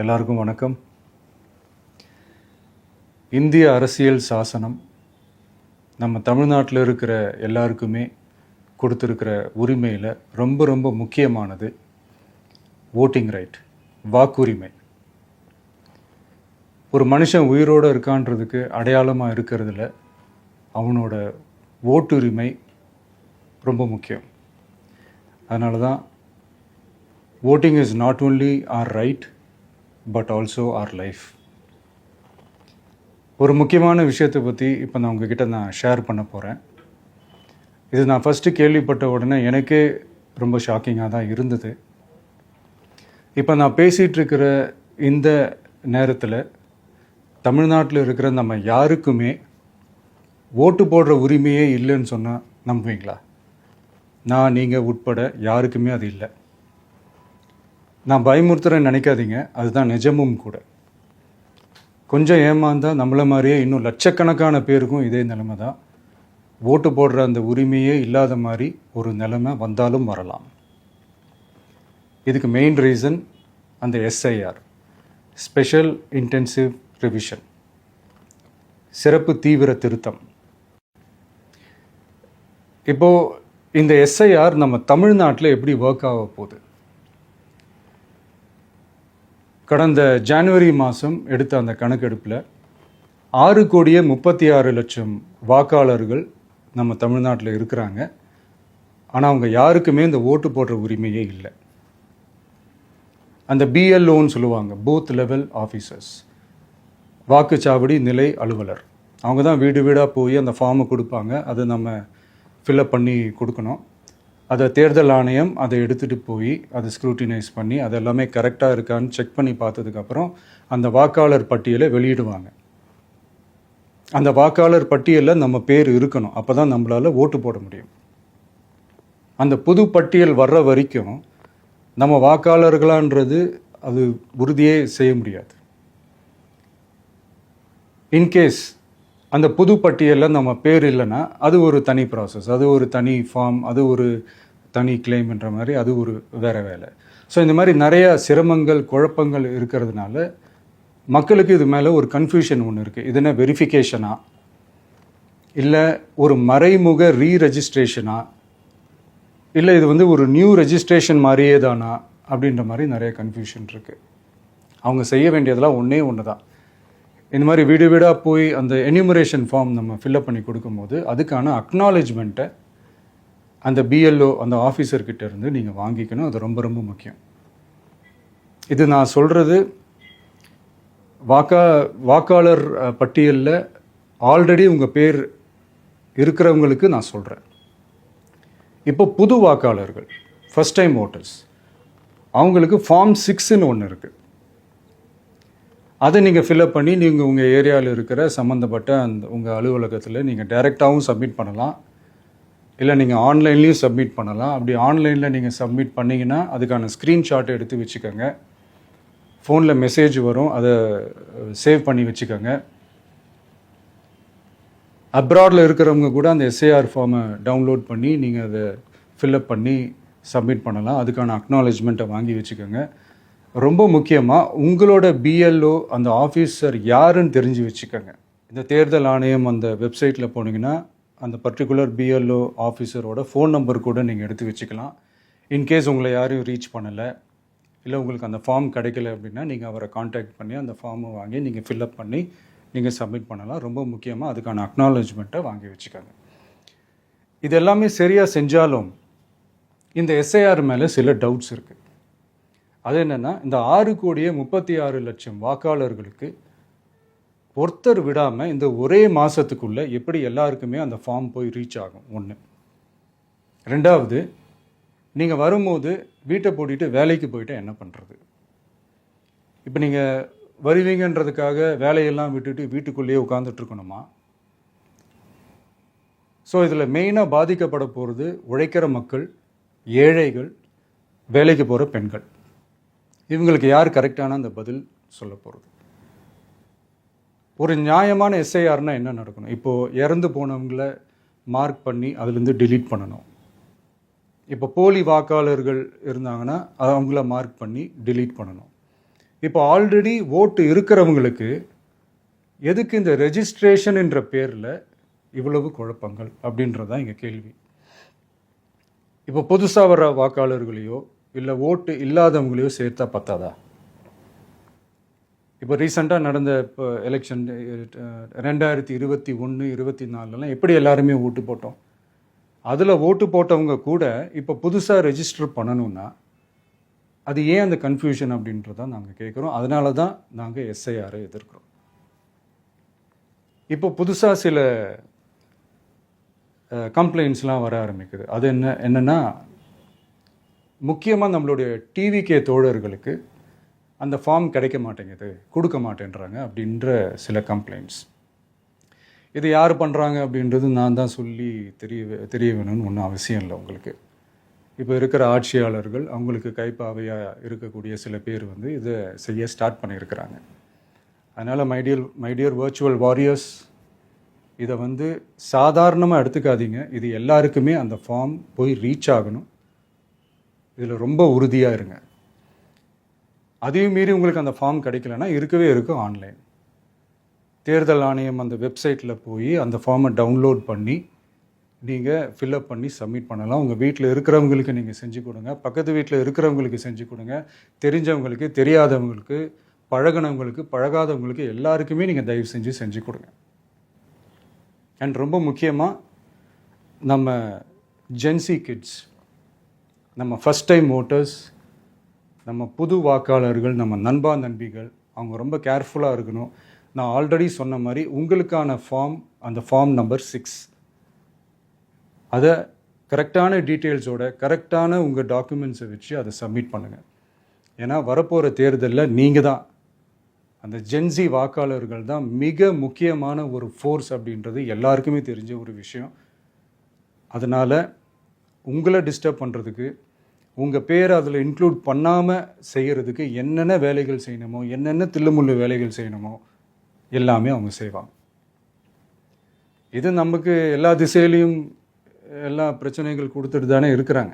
எல்லாருக்கும் வணக்கம். இந்திய அரசியல் சாசனம் நம்ம தமிழ்நாட்டில் இருக்கிற எல்லாருக்குமே கொடுத்துருக்கிற உரிமையில் ரொம்ப ரொம்ப முக்கியமானது ஓட்டிங் ரைட், வாக்குரிமை. ஒரு மனுஷன் உயிரோடு இருக்கான்றதுக்கு அடையாளமாக இருக்கிறதுல அவனோட ஓட்டுரிமை ரொம்ப முக்கியம். அதனால தான் voting is not only our right but also our life. ஒரு முக்கியமான விஷயத்தை பற்றி இப்போ நான் உங்ககிட்ட ஷேர் பண்ண போகிறேன். இது நான் ஃபஸ்ட்டு கேள்விப்பட்ட உடனே எனக்கே ரொம்ப ஷாக்கிங்காக தான் இருந்தது. இப்போ நான் பேசிகிட்டு இருக்கிற இந்த நேரத்தில் தமிழ்நாட்டில் இருக்கிற நம்ம யாருக்குமே ஓட்டு போடுற உரிமையே இல்லைன்னு சொன்னால் நம்புவீங்களா? நான் நீங்கள் உட்பட யாருக்குமே அது இல்லை. நான் பயமுறுத்துறேன்னு நினைக்காதீங்க, அதுதான் நிஜமும் கூட. கொஞ்சம் ஏமாந்தால் நம்மளை மாதிரியே இன்னும் லட்சக்கணக்கான பேருக்கும் இதே நிலைமை தான். ஓட்டு போடுற அந்த உரிமையே இல்லாத மாதிரி ஒரு நிலைமை வந்தாலும் வரலாம். இதுக்கு மெயின் ரீசன் அந்த எஸ்ஐஆர், ஸ்பெஷல் இன்டென்சிவ் ரிவிஷன், சிறப்பு தீவிர திருத்தம். இப்போது இந்த எஸ்ஐஆர் நம்ம தமிழ்நாட்டில் எப்படி ஒர்க் ஆக போகுது? கடந்த ஜனவரி மாதம் எடுத்த அந்த கணக்கெடுப்பில் 6,36,00,000 வாக்காளர்கள் நம்ம தமிழ்நாட்டில் இருக்கிறாங்க. ஆனால் அவங்க யாருக்குமே இந்த ஓட்டு போடுற உரிமையே இல்லை. அந்த பிஎல்ஓன்னு சொல்லுவாங்க, பூத் லெவல் ஆஃபீஸர்ஸ், வாக்குச்சாவடி நிலை அலுவலர். அவங்க தான் வீடு வீடாக போய் அந்த ஃபார்மை கொடுப்பாங்க. அதை நம்ம ஃபில்அப் பண்ணி கொடுக்கணும். அதை தேர்தல் ஆணையம் அதை எடுத்துகிட்டு போய் அதை ஸ்க்ரூட்டினைஸ் பண்ணி அது எல்லாமே கரெக்டாக இருக்கான்னு செக் பண்ணி பார்த்ததுக்கப்புறம் அந்த வாக்காளர் பட்டியலை வெளியிடுவாங்க. அந்த வாக்காளர் பட்டியலில் நம்ம பேர் இருக்கணும், அப்போ தான் நம்மளால் ஓட்டு போட முடியும். அந்த புது பட்டியல் வர்ற வரைக்கும் நம்ம வாக்காளர்களான்றது அது உறுதியே செய்ய முடியாது. இன்கேஸ் அந்த புது பட்டியலில் நம்ம பேர் இல்லைன்னா அது ஒரு தனி ப்ராசஸ், அது ஒரு தனி ஃபார்ம், அது ஒரு தனி கிளைம்ன்ற மாதிரி அது ஒரு வேறு வேலை. ஸோ இந்த மாதிரி நிறைய சிரமங்கள் குழப்பங்கள் இருக்கிறதுனால மக்களுக்கு இது மேலே ஒரு கன்ஃபியூஷன் ஒன்று இருக்குது. இது என்ன வெரிஃபிகேஷனா இல்லை ஒரு மறைமுக ரீரெஜிஸ்ட்ரேஷனா இல்லை இது ஒரு நியூ ரெஜிஸ்ட்ரேஷன் மாதிரியே தானா அப்படின்ற மாதிரி நிறைய கன்ஃபியூஷன் இருக்குது. அவங்க செய்ய வேண்டியதெல்லாம் ஒன்றே ஒன்று தான். இந்த மாதிரி வீடு வீடாக போய் அந்த என்யூமரேஷன் ஃபார்ம் நம்ம ஃபில்அப் பண்ணி கொடுக்கும்போது அதுக்கான அக்னாலேஜ்மெண்ட்டை அந்த பிஎல்ஓ அந்த ஆஃபீஸர்கிட்ட இருந்து நீங்கள் வாங்கிக்கணும். அது ரொம்ப ரொம்ப முக்கியம். இது நான் சொல்கிறது வாக்காளர் பட்டியலில் ஆல்ரெடி உங்கள் பேர் இருக்கிறவங்களுக்கு நான் சொல்கிறேன். இப்போ புது வாக்காளர்கள், ஃபஸ்ட் டைம் ஓட்டர்ஸ், அவங்களுக்கு ஃபார்ம் 6ன்னு ஒன்று இருக்குது. அதை நீங்கள் ஃபில்அப் பண்ணி நீங்கள் உங்கள் ஏரியாவில் இருக்கிற சம்மந்தப்பட்ட அந்த உங்கள் அலுவலகத்தில் நீங்கள் டைரெக்டாகவும் சப்மிட் பண்ணலாம், இல்லை நீங்கள் ஆன்லைன்லேயும் சப்மிட் பண்ணலாம். அப்படி ஆன்லைனில் நீங்கள் சப்மிட் பண்ணிங்கன்னா அதுக்கான ஸ்க்ரீன்ஷாட்டை எடுத்து வச்சுக்கோங்க. ஃபோனில் மெசேஜ் வரும், அதை சேவ் பண்ணி வச்சுக்கோங்க. அப்ராடில் இருக்கிறவங்க கூட அந்த எஸ்ஐஆர் ஃபார்மை டவுன்லோட் பண்ணி நீங்கள் அதை ஃபில்அப் பண்ணி சப்மிட் பண்ணலாம். அதுக்கான அக்னாலேஜ்மெண்ட்டை வாங்கி வச்சுக்கோங்க. ரொம்ப முக்கியமாக உங்களோட பிஎல்ஓ அந்த ஆஃபீஸர் யாருன்னு தெரிஞ்சு வச்சுக்கோங்க. இந்த தேர்தல் ஆணையம் அந்த வெப்சைட்டில் போனீங்கன்னா அந்த பர்டிகுலர் பிஎல்ஓ ஆஃபீஸரோட ஃபோன் நம்பர் கூட நீங்கள் எடுத்து வச்சுக்கலாம். இன்கேஸ் உங்களை யாரையும் ரீச் பண்ணலை இல்லை உங்களுக்கு அந்த ஃபார்ம் கிடைக்கல அப்படின்னா நீங்கள் அவரை காண்டாக்ட் பண்ணி அந்த ஃபார்மை வாங்கி நீங்கள் ஃபில்அப் பண்ணி நீங்கள் சப்மிட் பண்ணலாம். ரொம்ப முக்கியமாக அதுக்கான அக்னாலேஜ்மெண்ட்டை வாங்கி வச்சுக்கோங்க. இது எல்லாமே சரியாக செஞ்சாலும் இந்த எஸ்ஐஆர் மேலே சில டவுட்ஸ் இருக்குது. அது என்னென்னா, இந்த 6,36,00,000 வாக்காளர்களுக்கு ஒருத்தர் விடாமல் இந்த ஒரே மாதத்துக்குள்ளே எப்படி எல்லாருக்குமே அந்த ஃபார்ம் போய் ரீச் ஆகும்? ஒன்று. ரெண்டாவது, நீங்கள் வரும்போது வீட்டை பூட்டிட்டு வேலைக்கு போயிட்டு என்ன பண்ணுறது? இப்போ நீங்கள் வருவீங்கன்றதுக்காக வேலையெல்லாம் விட்டுட்டு வீட்டுக்குள்ளேயே உட்காந்துட்ருக்கணுமா? ஸோ இதில் மெயினாக பாதிக்கப்பட போகிறது உழைக்கிற மக்கள், ஏழைகள், வேலைக்கு போகிற பெண்கள். இவங்களுக்கு யார் கரெக்டான அந்த பதில் சொல்ல போகிறது? ஒரு நியாயமான எஸ்ஐஆர்னால் என்ன நடக்கணும்? இப்போது இறந்து போனவங்கள மார்க் பண்ணி அதுலேருந்து டிலீட் பண்ணணும். இப்போ போலி வாக்காளர்கள் இருந்தாங்கன்னா அவங்கள மார்க் பண்ணி டிலீட் பண்ணணும். இப்போ ஆல்ரெடி ஓட்டு இருக்கிறவங்களுக்கு எதுக்கு இந்த ரெஜிஸ்ட்ரேஷன் என்ற பேரில் இவ்வளவு குழப்பங்கள் அப்படின்றது தான் இங்கே கேள்வி. இப்போ புதுசாக வர வாக்காளர்களையோ இல்லை ஓட்டு இல்லாதவங்களையோ சேர்த்தா பத்தாதா? இப்போ ரீசெண்டாக நடந்த இப்போ எலெக்ஷன் 2021, 24 எப்படி எல்லாருமே ஓட்டு போட்டோம்? அதில் ஓட்டு போட்டவங்க கூட இப்போ புதுசாக ரெஜிஸ்டர் பண்ணணும்னா அது ஏன் அந்த கன்ஃபியூஷன் அப்படின்றத நாங்கள் கேட்குறோம். அதனால தான் நாங்கள் எஸ்ஐஆரை எதிர்க்கிறோம். இப்போ புதுசாக சில கம்ப்ளைண்ட்ஸ்லாம் வர ஆரம்பிக்குது. அது என்னென்னா முக்கியமாக நம்மளுடைய டிவிகே தோழர்களுக்கு அந்த ஃபார்ம் கிடைக்க மாட்டேங்குது, கொடுக்க மாட்டேன்றாங்க அப்படின்ற சில கம்ப்ளைண்ட்ஸ். இது யார் பண்ணுறாங்க அப்படின்றது நான் தான் சொல்லி தெரிய வேணும்னு ஒன்றும் அவசியம் இல்லை உங்களுக்கு. இப்போ இருக்கிற ஆட்சியாளர்கள் அவங்களுக்கு கைப்பாவையாக இருக்கக்கூடிய சில பேர் இதை செய்ய ஸ்டார்ட் பண்ணியிருக்கிறாங்க. அதனால் மைடியர் வர்ச்சுவல் வாரியர்ஸ், இதை சாதாரணமாக எடுத்துக்காதீங்க. இது எல்லாருக்குமே அந்த ஃபார்ம் போய் ரீச் ஆகணும். இதில் ரொம்ப உறுதியாக இருங்க. அதையும் மீறி உங்களுக்கு அந்த ஃபார்ம் கிடைக்கலன்னா இருக்கவே இருக்கும் ஆன்லைன். தேர்தல் ஆணையம் அந்த வெப்சைட்டில் போய் அந்த ஃபார்மை டவுன்லோட் பண்ணி நீங்கள் ஃபில்அப் பண்ணி சப்மிட் பண்ணலாம். உங்கள் வீட்டில் இருக்கிறவங்களுக்கு நீங்கள் செஞ்சு கொடுங்க, பக்கத்து வீட்டில் இருக்கிறவங்களுக்கு செஞ்சு கொடுங்க, தெரிஞ்சவங்களுக்கு, தெரியாதவங்களுக்கு, பழகினவங்களுக்கு, பழகாதவங்களுக்கு எல்லாருக்குமே நீங்கள் தயவு செஞ்சு கொடுங்க. அண்ட் ரொம்ப முக்கியமாக நம்ம ஜென்சி கிட்ஸ், நம்ம ஃபஸ்ட் டைம் ஓட்டர்ஸ், நம்ம புது வாக்காளர்கள், நம்ம நண்பா நண்பிகள், அவங்க ரொம்ப கேர்ஃபுல்லாக இருக்கணும். நான் ஆல்ரெடி சொன்ன மாதிரி உங்களுக்கான ஃபார்ம், அந்த ஃபார்ம் நம்பர் 6, அதை கரெக்டான டீட்டெயில்ஸோட கரெக்டான உங்கள் டாக்குமெண்ட்ஸை வச்சு அதை சப்மிட் பண்ணுங்கள். ஏன்னா வரப்போகிற தேர்தலில் நீங்கள் தான், அந்த ஜென்சி வாக்காளர்கள் தான் மிக முக்கியமான ஒரு ஃபோர்ஸ் அப்படின்றது எல்லாருக்குமே தெரிஞ்ச ஒரு விஷயம். அதனால் உங்களை டிஸ்டர்ப் பண்ணுறதுக்கு, உங்கள் பேரை அதில் இன்க்ளூட் பண்ணாமல் செய்கிறதுக்கு என்னென்ன வேலைகள் செய்யணுமோ, என்னென்ன தில்லுமுள்ளு வேலைகள் செய்யணுமோ எல்லாமே அவங்க செய்வாங்க. இது நமக்கு எல்லா திசையிலையும் எல்லா பிரச்சனைகள் கொடுத்துட்டு தானே இருக்கிறாங்க.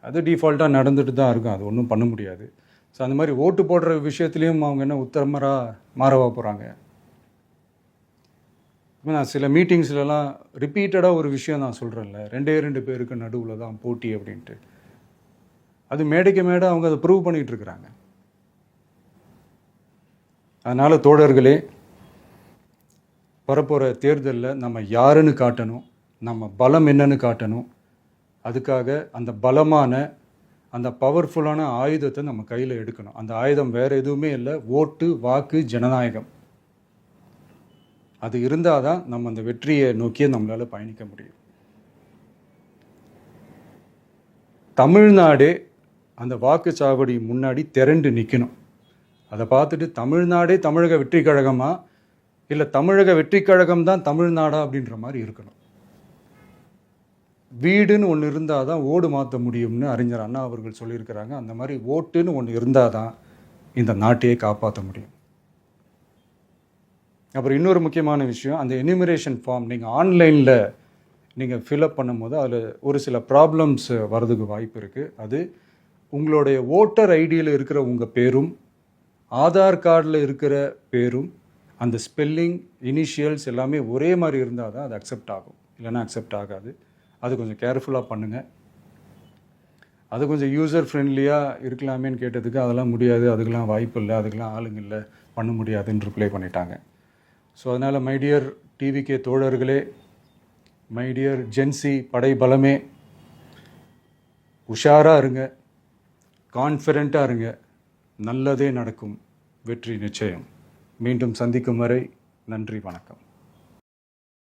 அது டிஃபால்ட்டாக நடந்துட்டு தான் இருக்கும், அது ஒன்றும் பண்ண முடியாது. ஸோ அந்த மாதிரி ஓட்டு போடுற விஷயத்துலேயும் அவங்க என்ன மாறவா போகிறாங்க? இப்போ நான் சில மீட்டிங்ஸ்லலாம் ரிப்பீட்டடாக ஒரு விஷயம் நான் சொல்கிறேன்ல, 2 பேருக்கு நடுவில் தான் போட்டி அப்படின்ட்டு. அது மேடைக்கு மேடை அவங்க அதை ப்ரூவ் பண்ணிகிட்டு இருக்கிறாங்க. அதனால் தோழர்களே, வரப்போகிற தேர்தலில் நம்ம யாருன்னு காட்டணும், நம்ம பலம் என்னன்னு காட்டணும். அதுக்காக அந்த பலமான, அந்த பவர்ஃபுல்லான ஆயுதத்தை நம்ம கையில் எடுக்கணும். அந்த ஆயுதம் வேறு எதுவுமே இல்லை, ஓட்டு, வாக்கு, ஜனநாயகம். அது இருந்தால் தான் நம்ம அந்த வெற்றியை நோக்கியே நம்மளால் பயணிக்க முடியும். தமிழ்நாடே அந்த வாக்குச்சாவடி முன்னாடி திரண்டு நிற்கணும். அதை பார்த்துட்டு தமிழ்நாடே தமிழக வெற்றி கழகமா, இல்லை தமிழக வெற்றி கழகம் தான் தமிழ்நாடா அப்படின்ற மாதிரி இருக்கணும். வீடுன்னு ஒன்று இருந்தால் தான் ஓடு மாற்ற முடியும்னு அறிஞர் அண்ணா அவர்கள் சொல்லியிருக்கிறாங்க. அந்த மாதிரி ஓட்டுன்னு ஒன்று இருந்தால் தான் இந்த நாட்டையே காப்பாற்ற முடியும். அப்புறம் இன்னொரு முக்கியமான விஷயம், அந்த எனிமரேஷன் ஃபார்ம் நீங்கள் ஆன்லைனில் நீங்கள் ஃபில்அப் பண்ணும்போது அதில் ஒரு சில ப்ராப்ளம்ஸ் வர்றதுக்கு வாய்ப்பு இருக்குது. அது உங்களுடைய ஓட்டர் ஐடியில் இருக்கிற உங்கள் பேரும், ஆதார் கார்டில் இருக்கிற பேரும், அந்த ஸ்பெல்லிங், இனிஷியல்ஸ் எல்லாமே ஒரே மாதிரி இருந்தால் தான் அது அக்செப்ட் ஆகும், இல்லைன்னா அக்செப்ட் ஆகாது. அது கொஞ்சம் கேர்ஃபுல்லாக பண்ணுங்கள். அது கொஞ்சம் யூசர் ஃப்ரெண்ட்லியாக இருக்கலாமேன்னு கேட்டதுக்கு அதெல்லாம் முடியாது, அதுக்கெலாம் வாய்ப்பு இல்லை, அதுக்கெலாம் ஆளுங்க இல்லை, பண்ண முடியாதுன்னு ரிப்ளை பண்ணிட்டாங்க. ஸோ அதனால் மைடியர் டிவிகே தோழர்களே, மைடியர் ஜென்சி படை பலமே, உஷாராக இருங்க, கான்ஃபிடெண்ட்டாக இருங்க, நல்லதே நடக்கும், வெற்றி நிச்சயம். மீண்டும் சந்திக்கும் வரை நன்றி, வணக்கம்.